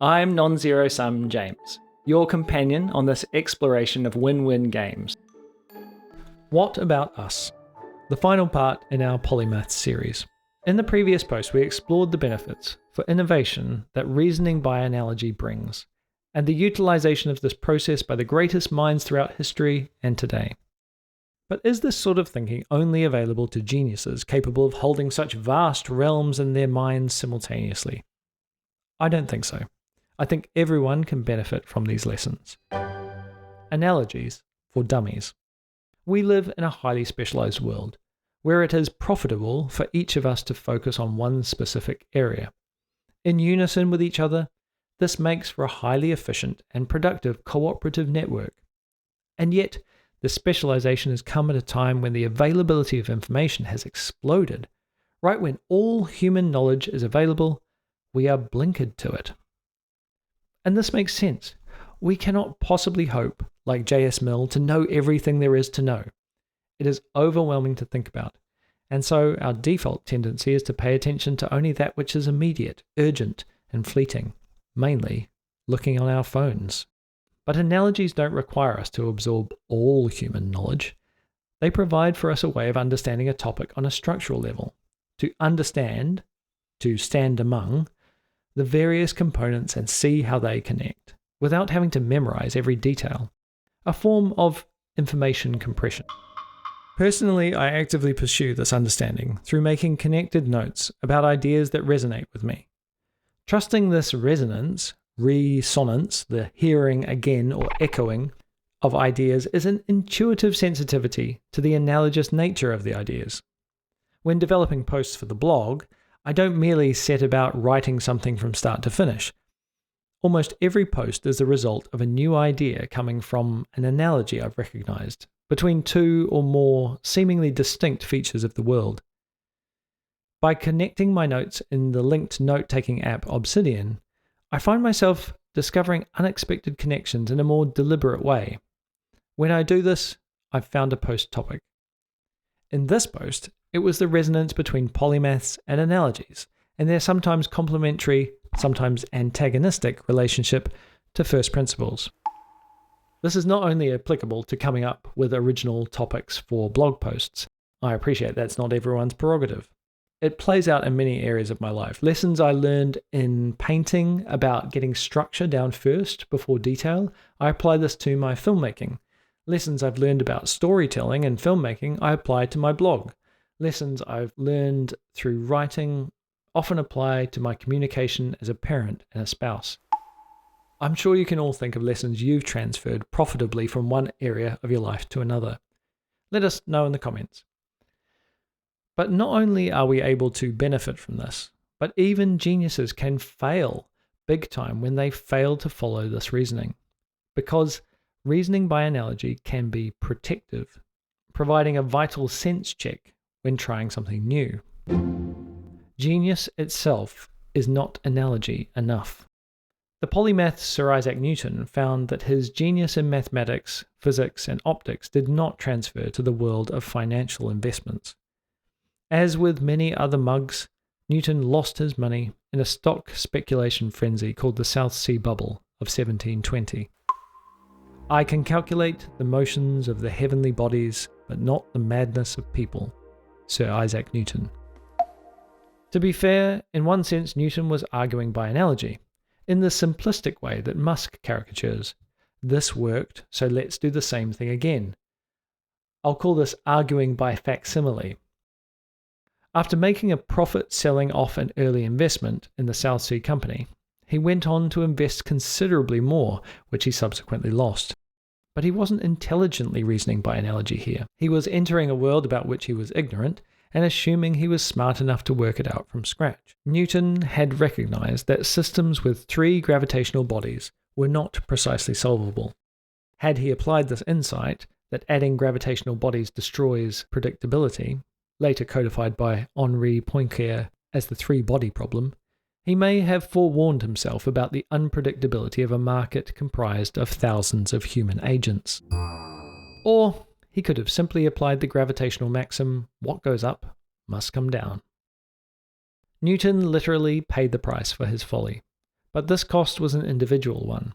I'm non-zero sum James, your companion on this exploration of win-win games. What about us? The final part in our Polymaths series. In the previous post, we explored the benefits for innovation that reasoning by analogy brings, and the utilization of this process by the greatest minds throughout history and today. But is this sort of thinking only available to geniuses capable of holding such vast realms in their minds simultaneously? I don't think so. I think everyone can benefit from these lessons. Analogies for dummies. We live in a highly specialized world, where it is profitable for each of us to focus on one specific area. In unison with each other, this makes for a highly efficient and productive cooperative network. And yet, the specialization has come at a time when the availability of information has exploded. Right when all human knowledge is available, we are blinkered to it. And this makes sense. We cannot possibly hope, like J.S. Mill, to know everything there is to know. It is overwhelming to think about. And so our default tendency is to pay attention to only that which is immediate, urgent, and fleeting, mainly looking on our phones. But analogies don't require us to absorb all human knowledge. They provide for us a way of understanding a topic on a structural level, to understand, to stand among, the various components and see how they connect, without having to memorize every detail. A form of information compression. Personally, I actively pursue this understanding through making connected notes about ideas that resonate with me. Trusting this resonance, resonance, the hearing again or echoing of ideas, is an intuitive sensitivity to the analogous nature of the ideas. When developing posts for the blog, I don't merely set about writing something from start to finish. Almost every post is the result of a new idea coming from an analogy I've recognized between two or more seemingly distinct features of the world. By connecting my notes in the linked note-taking app Obsidian, I find myself discovering unexpected connections in a more deliberate way. When I do this, I've found a post topic. In this post, it was the resonance between polymaths and analogies, and their sometimes complementary, sometimes antagonistic relationship to first principles. This is not only applicable to coming up with original topics for blog posts. I appreciate that's not everyone's prerogative. It plays out in many areas of my life. Lessons I learned in painting about getting structure down first before detail, I apply this to my filmmaking. Lessons I've learned about storytelling and filmmaking, I apply to my blog. Lessons I've learned through writing often apply to my communication as a parent and a spouse. I'm sure you can all think of lessons you've transferred profitably from one area of your life to another. Let us know in the comments. But not only are we able to benefit from this, but even geniuses can fail big time when they fail to follow this reasoning. Because reasoning by analogy can be protective, providing a vital sense check when trying something new. Genius itself is not analogy enough. The polymath Sir Isaac Newton found that his genius in mathematics, physics, and optics did not transfer to the world of financial investments. As with many other mugs, Newton lost his money in a stock speculation frenzy called the South Sea Bubble of 1720. I can calculate the motions of the heavenly bodies, but not the madness of people. Sir Isaac Newton. To be fair, in one sense Newton was arguing by analogy, in the simplistic way that Musk caricatures. This worked, so let's do the same thing again. I'll call this arguing by facsimile. After making a profit selling off an early investment in the South Sea Company, he went on to invest considerably more, which he subsequently lost. But he wasn't intelligently reasoning by analogy here. He was entering a world about which he was ignorant and assuming he was smart enough to work it out from scratch. Newton had recognized that systems with 3 gravitational bodies were not precisely solvable. Had he applied this insight, that adding gravitational bodies destroys predictability, later codified by Henri Poincaré as the 3-body problem, he may have forewarned himself about the unpredictability of a market comprised of thousands of human agents. Or he could have simply applied the gravitational maxim, what goes up must come down. Newton literally paid the price for his folly. but this cost was an individual one.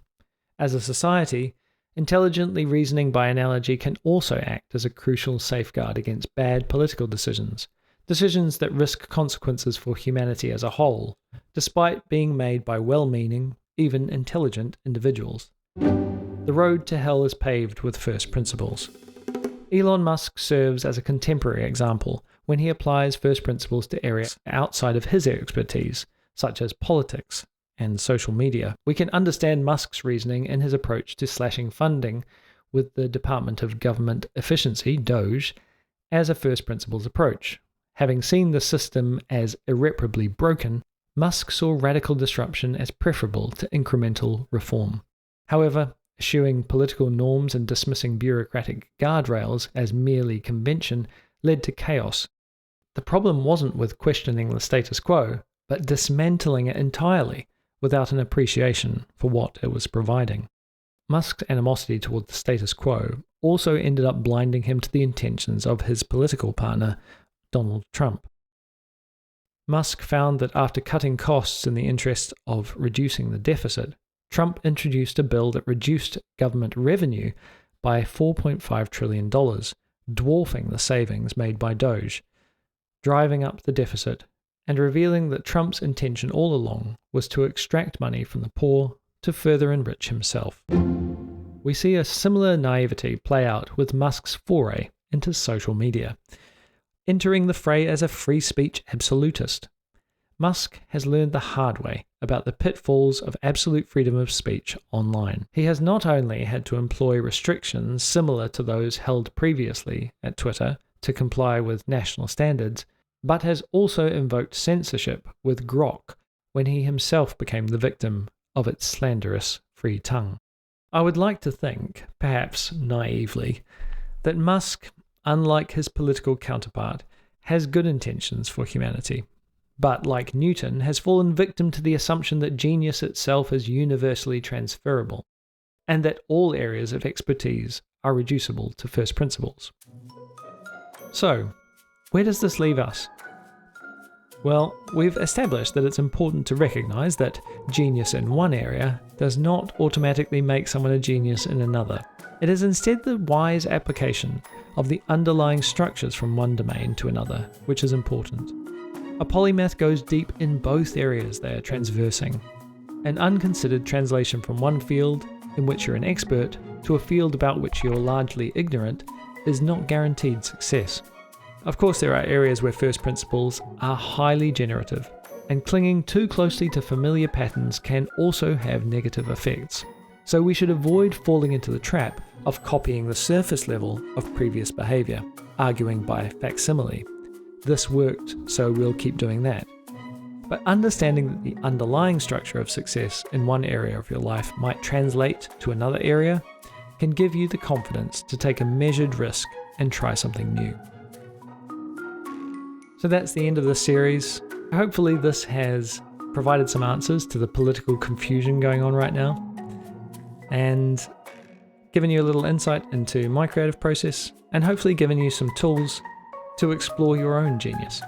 As a society, intelligently reasoning by analogy can also act as a crucial safeguard against bad political decisions that risk consequences for humanity as a whole, despite being made by well-meaning, even intelligent individuals. The road to hell is paved with first principles. Elon Musk serves as a contemporary example when he applies first principles to areas outside of his expertise, such as politics and social media. We can understand Musk's reasoning in his approach to slashing funding with the Department of Government Efficiency, DOGE, as a first principles approach. Having seen the system as irreparably broken, Musk saw radical disruption as preferable to incremental reform. However, eschewing political norms and dismissing bureaucratic guardrails as merely convention led to chaos. The problem wasn't with questioning the status quo, but dismantling it entirely without an appreciation for what it was providing. Musk's animosity toward the status quo also ended up blinding him to the intentions of his political partner, Donald Trump. Musk found that after cutting costs in the interest of reducing the deficit, Trump introduced a bill that reduced government revenue by $4.5 trillion, dwarfing the savings made by DOGE, driving up the deficit, and revealing that Trump's intention all along was to extract money from the poor to further enrich himself. We see a similar naivety play out with Musk's foray into social media, entering the fray as a free speech absolutist. Musk has learned the hard way about the pitfalls of absolute freedom of speech online. He has not only had to employ restrictions similar to those held previously at Twitter to comply with national standards, but has also invoked censorship with Grok when he himself became the victim of its slanderous free tongue. I would like to think, perhaps naively, that Musk, unlike his political counterpart, has good intentions for humanity, but like Newton, has fallen victim to the assumption that genius itself is universally transferable, and that all areas of expertise are reducible to first principles. So, where does this leave us? Well, we've established that it's important to recognize that genius in one area does not automatically make someone a genius in another. It is instead the wise application of the underlying structures from one domain to another, which is important. A polymath goes deep in both areas they are transversing. An unconsidered translation from one field, in which you're an expert, to a field about which you're largely ignorant, is not guaranteed success. Of course, there are areas where first principles are highly generative, and clinging too closely to familiar patterns can also have negative effects. So we should avoid falling into the trap of copying the surface level of previous behavior, arguing by facsimile. This worked, so we'll keep doing that. But understanding that the underlying structure of success in one area of your life might translate to another area can give you the confidence to take a measured risk and try something new. So that's the end of this series. Hopefully this has provided some answers to the political confusion going on right now, and given you a little insight into my creative process, and hopefully given you some tools to explore your own genius.